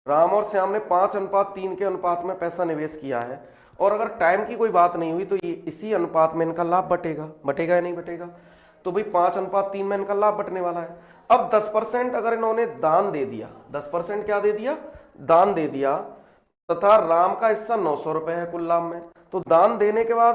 राम और श्याम ने 5:3 के अनुपात में पैसा निवेश किया है, और अगर टाइम की कोई बात नहीं हुई तो ये इसी अनुपात में इनका लाभ बटेगा, बटेगा या नहीं बटेगा? तो भाई 5:3 में इनका लाभ बटने वाला है। अब 10% अगर इन्होंने दान दे दिया, 10% क्या दे दिया? दान दे दिया, तथा राम का हिस्सा 900 रुपए है कुल लाभ में, तो दान देने के बाद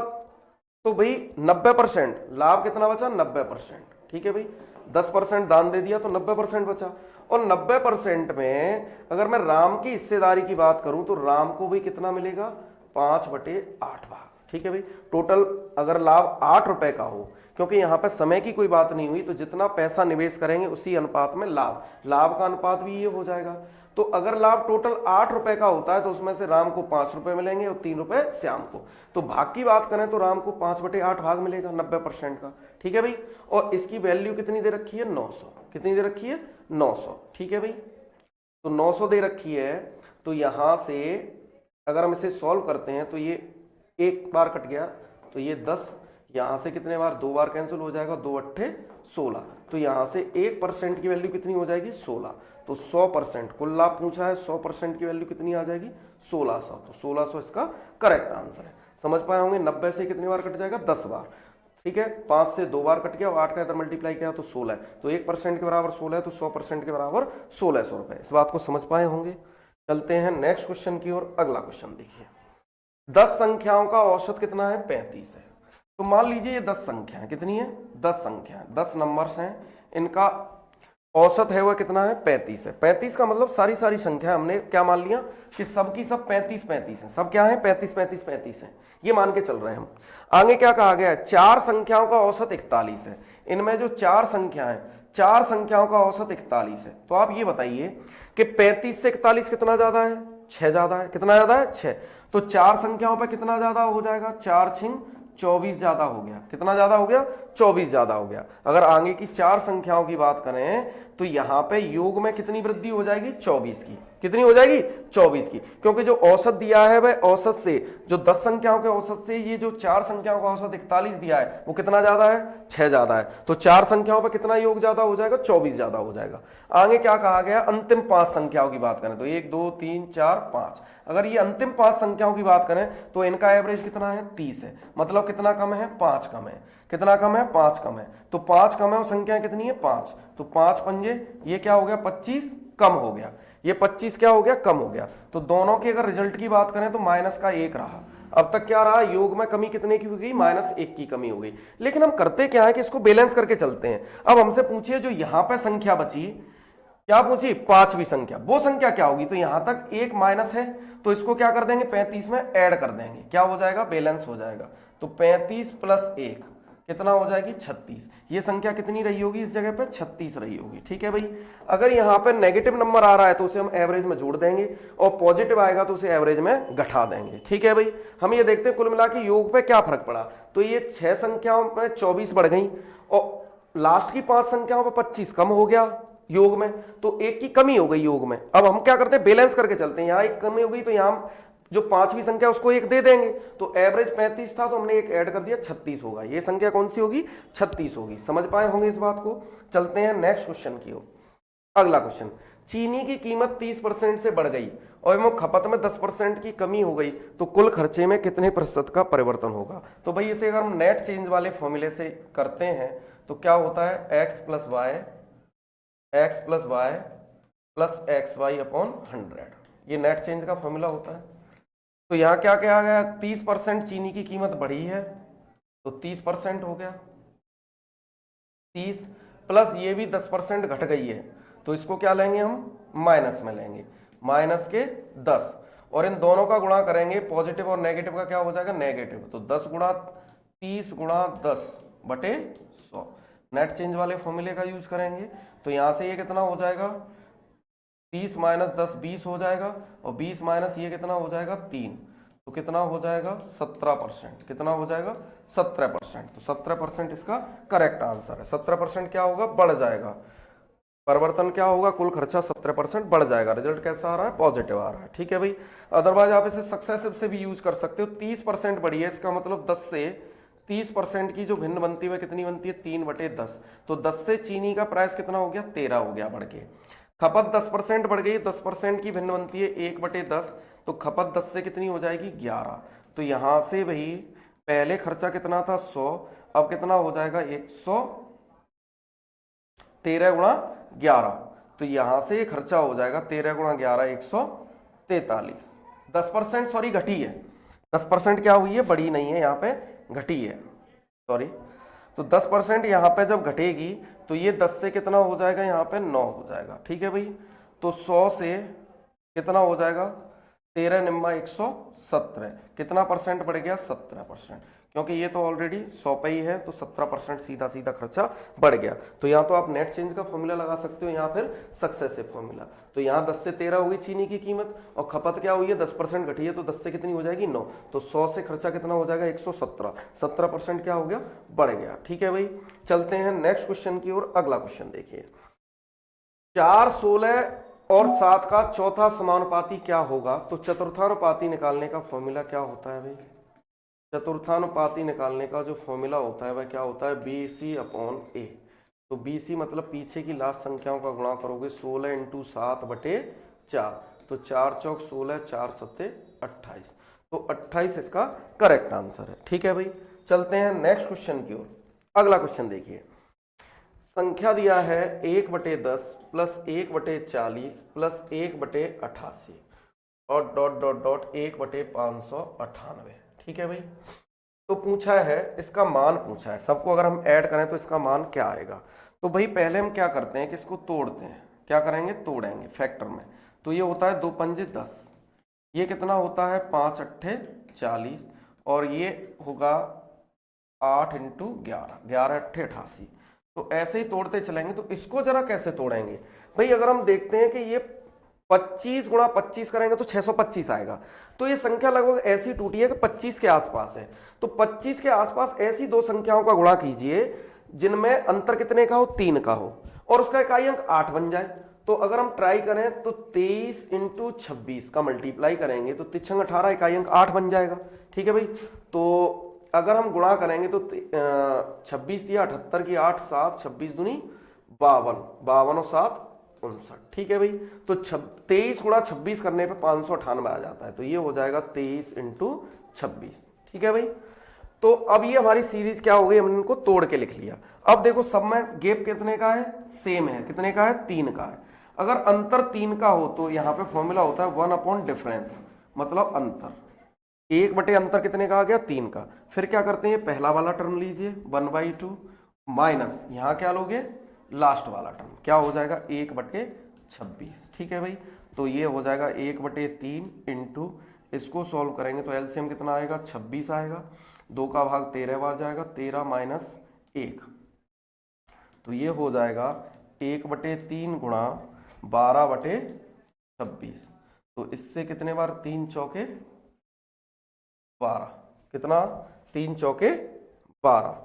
तो भाई 90% लाभ कितना बचा? 90%। ठीक है भाई, 10% दान दे दिया तो 90% बचा, और 90% में अगर मैं राम की हिस्सेदारी की बात करूं तो राम को भी कितना मिलेगा? 5/8 भाग। ठीक है भाई, टोटल अगर लाभ 8 रुपए का हो, क्योंकि यहां पर समय की कोई बात नहीं हुई, तो जितना पैसा निवेश करेंगे उसी अनुपात में लाभ, लाभ का अनुपात भी ये हो जाएगा। तो अगर लाभ टोटल 8 रुपए का होता है तो उसमें से राम को 5 रुपए मिलेंगे और 3 रुपए श्याम को। तो भाग की बात करें तो राम को 5/8 भाग मिलेगा 90% का। ठीक है भाई, और इसकी वैल्यू कितनी दे रखी है? 900। कितनी दे रखी है? 900। ठीक है भाई, तो 900 दे रखी है, तो यहां से अगर हम इसे सॉल्व करते हैं तो ये एक बार कट गया, तो ये 10, यहां से कितने बार? 2 बार कैंसिल हो जाएगा, 2 अट्ठे 16, तो यहां से 1% की वैल्यू कितनी हो जाएगी? 16। तो 100% कुल लाभ पूछा है, 100% की वैल्यू कितनी आ जाएगी? 1600। तो 1600 इसका करेक्ट आंसर है। समझ पाए होंगे? 90 से कितनी बार कट जाएगा? 10 बार। ठीक है, 5 से 2 बार कट गया और 8 का इधर मल्टीप्लाई किया तो 16 है, तो 1% के बराबर 16 है, तो 100% के बराबर 1600 रुपए। इस बात को समझ पाए होंगे। चलते हैं नेक्स्ट क्वेश्चन की ओर। अगला क्वेश्चन देखिए, 10 संख्याओं का औसत कितना है? 35 है। तो मान लीजिए ये 10 संख्याएं, कितनी है? 10 संख्याएं, 10 नंबर्स हैं, इनका औसत है वह कितना है? 35 है। 35 का मतलब सारी सारी संख्या हमने क्या मान लिया कि सब की सब 35 है, सब क्या है? 35 है, ये मान के चल रहे हैं हम। आगे क्या कहा गया है? 4 संख्याओं का औसत 41 है। इनमें जो 4 संख्याएं, 4 संख्याओं का औसत 41 है। तो आप ये बताइए कि 35 से 41 कितना ज्यादा है? 6 ज्यादा है। कितना ज्यादा है? 6। तो 4 संख्याओं पर कितना ज्यादा हो जाएगा? 4 छिंग 24 ज्यादा हो गया। कितना ज्यादा हो गया? 24 ज्यादा हो गया। अगर आगे की 4 संख्याओं की बात करें तो यहां पे योग में कितनी वृद्धि हो जाएगी? 24 की। कितनी हो जाएगी? 24 की, क्योंकि जो औसत दिया है वह औसत से, जो 10 संख्याओं के औसत से ये जो 4 संख्याओं का औसत 41 दिया है वो कितना ज्यादा है? 6 ज्यादा है। तो 4 संख्याओं पर कितना योग ज्यादा हो जाएगा? 24 ज्यादा हो जाएगा। आगे क्या कहा गया? अंतिम 5 संख्याओं की बात करें तो 1 2 3 4 5, अगर ये अंतिम 5 संख्याओं की बात करें तो इनका एवरेज कितना है? 30 है। मतलब कितना कम है? 5 कम है। कितना कम है? 5 कम है। तो 5 कम है और संख्या कितनी है? 5। तो 5 पंजे ये क्या हो गया? 25 कम हो गया। ये 25 क्या हो गया? कम हो गया। तो दोनों की अगर रिजल्ट की बात करें तो -1 रहा। अब तक क्या रहा? योग में कमी कितने की हो गई? -1 की कमी हो गई। लेकिन हम करते क्या है कि इसको बैलेंस करके चलते हैं। अब हमसे पूछिए जो यहां पर संख्या बची, क्या पूछी? 5वीं संख्या, वो संख्या क्या होगी? तो यहां तक एक माइनस है, तो इसको क्या कर देंगे? 35 में ऐड कर देंगे। क्या हो जाएगा? बैलेंस हो जाएगा। तो 35 + 1 कितना हो जाएगी? 36। ये संख्या कितनी रही होगी इस जगह पे? 36 रही होगी। ठीक है भाई, अगर यहाँ पे नेगेटिव नंबर आ रहा है तो उसे हम एवरेज में जोड़ देंगे, और पॉजिटिव आएगा तो उसे एवरेज में घटा देंगे। ठीक है भाई, हम ये देखते हैं कुल मिला के योग पे क्या फर्क पड़ा। तो ये 6 संख्याओं में 24 बढ़ गई, और लास्ट की 5 संख्याओं पर 25 कम हो गया योग में, तो 1 की कमी हो गई योग में। अब हम क्या करते हैं? बैलेंस करके चलते हैं। यहाँ 1 कमी हो गई तो यहाँ जो 5वीं संख्या उसको 1 दे देंगे। तो एवरेज 35 था तो हमने 1 ऐड कर दिया, 36 होगा। ये संख्या कौन सी होगी? 36 होगी। समझ पाए होंगे इस बात को। चलते हैं नेक्स्ट क्वेश्चन की ओर। अगला क्वेश्चन, चीनी की कीमत 30% से बढ़ गई और एवं खपत में 10% की कमी हो गई, तो कुल खर्चे में कितने प्रतिशत का परिवर्तन होगा? तो भाई इसे अगर हम नेट चेंज वाले फॉर्मूले से करते हैं तो क्या होता है? x + y + xy/100। ये नेट चेंज का फॉर्मूला होता है। तो यहां क्या कहा गया? 30% चीनी की कीमत बढ़ी है तो 30% हो गया, 30 प्लस ये भी 10% घट गई है, तो इसको क्या लेंगे हम? माइनस में लेंगे, -10, और इन दोनों का गुणा करेंगे, पॉजिटिव और नेगेटिव का क्या हो जाएगा? नेगेटिव। तो 10 × 30 × 10/100 नेट चेंज वाले फॉर्मूले का यूज करेंगे। तो यहां से ये कितना हो जाएगा? 30 - 10 20 हो जाएगा, और 20 - ये कितना हो जाएगा? 3, तो कितना हो जाएगा? 17%। कितना हो जाएगा? 17%। तो 17% इसका करेक्ट आंसर है। 17% क्या होगा? बढ़ जाएगा। परिवर्तन क्या होगा? कुल खर्चा 17% बढ़ जाएगा। रिजल्ट कैसा आ रहा है? पॉजिटिव आ रहा है। ठीक है भाई, अदरवाइज आप इसे सक्सेसिव से भी यूज कर सकते हो। 30% बढ़ी है, इसका मतलब 10 से 30% की जो भिन्न बनती है कितनी बनती है? 3/10। तो 10 से चीनी का प्राइस कितना हो गया? 13 हो गया बढ़ के। खपत 10% बढ़ गई, 10% की भिन्न बनती है 1/10, तो खपत 10 से कितनी हो जाएगी 11। तो यहां से भाई पहले खर्चा कितना था 100, अब कितना हो जाएगा 113 गुणा 11, तो यहां से खर्चा हो जाएगा 13 गुणा 11 143। 10% सॉरी घटी है, 10% क्या हुई है, बड़ी नहीं है, यहाँ पे घटी है, सॉरी। तो 10% यहाँ पे जब घटेगी तो ये 10 से कितना हो जाएगा, यहाँ पे 9 हो जाएगा, ठीक है भाई। तो 100 से कितना हो जाएगा 13 निम्मा 117, कितना परसेंट बढ़ गया 17%, क्योंकि ये तो ऑलरेडी 100 पे ही है, तो 17% सीधा सीधा खर्चा बढ़ गया। तो यहाँ तो आप नेट चेंज का फॉर्मूला लगा सकते हो, यहाँ फिर सक्सेसिव फॉर्मूला। तो यहाँ 10 से 13 होगी चीनी की कीमत, और खपत क्या हुई है 10% घटी है, तो 10 से कितनी हो जाएगी 9, तो 100 से खर्चा कितना हो जाएगा 117, 17% क्या हो गया, बढ़ गया, ठीक है भाई। चलते हैं नेक्स्ट क्वेश्चन की ओर। अगला क्वेश्चन देखिए, 4, 16 और 7 का चौथा समानुपाती क्या होगा। तो चतुर्थानुपाती निकालने का फॉर्मूला क्या होता है भाई, चतुर्थानुपाती निकालने का जो फॉर्मूला होता है वह क्या होता है, BC/A। तो BC मतलब पीछे की लास्ट संख्याओं का गुणा करोगे 16 × 7/4, तो 4 चौक 16, 4 सत्ते 28, तो 28 इसका करेक्ट आंसर है, ठीक है भाई। चलते हैं नेक्स्ट क्वेश्चन की ओर। अगला क्वेश्चन देखिए, संख्या दिया है 1/10 + 1/40 + 1/88 और डॉट डॉट डॉट 1/598, ठीक है भाई। तो पूछा है इसका मान पूछा है, सबको अगर हम ऐड करें तो इसका मान क्या आएगा। तो भाई पहले हम क्या करते हैं कि इसको तोड़ते हैं, क्या करेंगे, तोड़ेंगे फैक्टर में। तो ये होता है 2 पंजे 10, ये कितना होता है 5 अट्ठे 40, और ये होगा 8 × 11, 11 अट्ठे 88। तो ऐसे ही तोड़ते चलेंगे। तो इसको जरा कैसे तोड़ेंगे भाई, अगर हम देखते हैं कि ये 25 × 25 करेंगे तो 625 आएगा। तो ये संख्या लगभग ऐसी टूटी है कि 25 के आसपास है। तो 25 के आसपास ऐसी दो संख्याओं का गुणा कीजिए जिनमें अंतर कितने का हो, 3 का हो, और उसका इकाई अंक 8 बन जाए। तो अगर हम ट्राई करें तो 23 × 26 का मल्टीप्लाई करेंगे तो 3 18, इकाई अंक 8 बन जाएगा, ठीक है भाई। तो अगर हम गुणा करेंगे तो 26 दिया 78 की 8 7, 26 दूनी 52, 52 और 7 59, ठीक है भाई। तो 23 × 26 करने पे 598 आ जाता है, तो ये हो जाएगा 23 × 26, ठीक है भाई। तो अब ये हमारी सीरीज क्या हो गई, हमने इनको तोड़ के लिख लिया। अब देखो सब में गैप कितने का है, सेम है, कितने का है 3 का है। अगर अंतर 3 का हो तो यहाँ पे फॉर्मूला होता है 1/डिफरेंस, मतलब अंतर, 1 अंतर कितने का आ गया 3 का। फिर क्या करते हैं, पहला वाला टर्म लीजिए 1/2 माइनस यहाँ क्या लोगे लास्ट वाला टर्म, क्या हो जाएगा 1/26, ठीक है भाई। तो ये हो जाएगा 1/3 इंटू, इसको सॉल्व करेंगे तो एलसीएम कितना आएगा 26 आएगा, 2 का भाग 13 बार जाएगा, 13 - 1, तो ये हो जाएगा 1/3 गुणा 12/26। तो इससे कितने बार 3 चौके 12, कितना 3 चौके 12,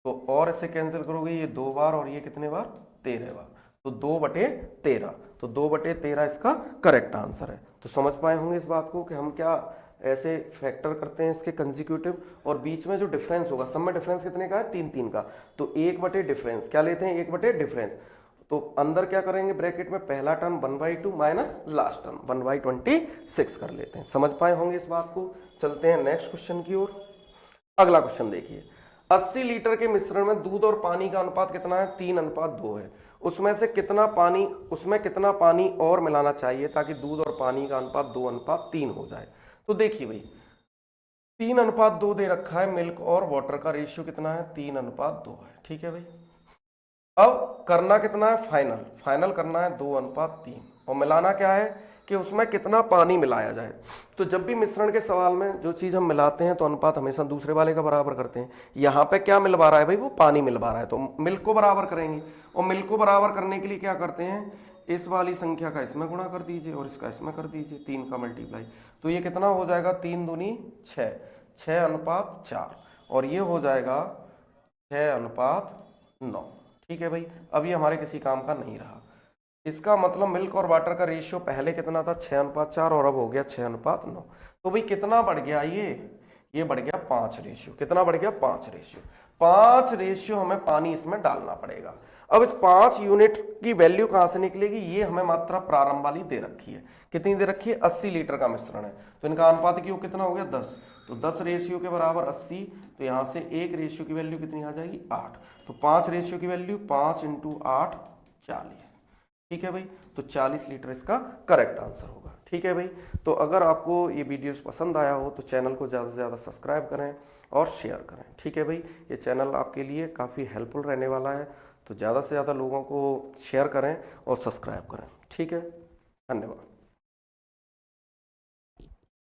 तो और इसे कैंसिल करोगे ये 2 बार और ये कितने बार 13 बार, तो 2/13, तो 2/13 इसका करेक्ट आंसर है। तो समझ पाए होंगे इस बात को कि हम क्या ऐसे फैक्टर करते हैं इसके कंसेक्यूटिव, और बीच में जो डिफरेंस होगा, सब में डिफरेंस कितने का है 3 का, तो 1/डिफरेंस क्या लेते हैं 1/डिफरेंस। तो अंदर क्या करेंगे ब्रैकेट में पहला टर्म 1/2 माइनस लास्ट टर्म 1/26 कर लेते हैं। समझ पाए होंगे इस बात को। चलते हैं नेक्स्ट क्वेश्चन की ओर। अगला क्वेश्चन देखिए, 80 लीटर के मिश्रण में दूध और पानी का अनुपात कितना है, 3:2 है। उसमें कितना पानी और मिलाना चाहिए ताकि दूध और पानी का अनुपात 2:3 हो जाए। तो देखिए भाई 3:2 दे रखा है, मिल्क और वाटर का रेशियो कितना है 3:2 है, ठीक है भाई। अब करना कितना है, फाइनल करना है 2:3, और मिलाना क्या है कि उसमें कितना पानी मिलाया जाए। तो जब भी मिश्रण के सवाल में जो चीज़ हम मिलाते हैं तो अनुपात हमेशा दूसरे वाले का बराबर करते हैं। यहाँ पे क्या मिलवा रहा है भाई, वो पानी मिलवा रहा है, तो मिल्क को बराबर करेंगे, और मिल्क को बराबर करने के लिए क्या करते हैं, इस वाली संख्या का इसमें गुणा कर दीजिए और इसका इसमें कर दीजिए, 3 का मल्टीप्लाई, तो ये कितना हो जाएगा 3 दूनी 6, 6:4, और ये हो जाएगा 6:9, ठीक है भाई। अब ये हमारे किसी काम का नहीं रहा। इसका मतलब मिल्क और वाटर का रेशियो पहले कितना था 6:4 और अब हो गया 6:9। तो भाई कितना बढ़ गया ये बढ़ गया 5 रेशियो, कितना बढ़ गया 5 रेशियो। 5 हमें पानी इसमें डालना पड़ेगा। अब इस 5 यूनिट की वैल्यू कहां से निकलेगी, ये हमें मात्रा प्रारंभ वाली दे रखी है। कितनी दे रखी है, 80 लीटर का मिश्रण है, तो इनका अनुपात क्यों कितना हो गया 10, तो 10 रेशियो के बराबर 80, तो यहां से 1 रेशियो की वैल्यू कितनी आ जाएगी 8, तो 5 रेशियो की वैल्यू 5 × 8 40। ठीक है भाई, तो 40 लीटर इसका करेक्ट आंसर होगा। ठीक है भाई, तो अगर आपको ये वीडियोस पसंद आया हो तो चैनल को ज़्यादा से ज़्यादा सब्सक्राइब करें और शेयर करें। ठीक है भाई, ये चैनल आपके लिए काफ़ी हेल्पफुल रहने वाला है, तो ज़्यादा से ज़्यादा लोगों को शेयर करें और सब्सक्राइब करें। ठीक है, धन्यवाद।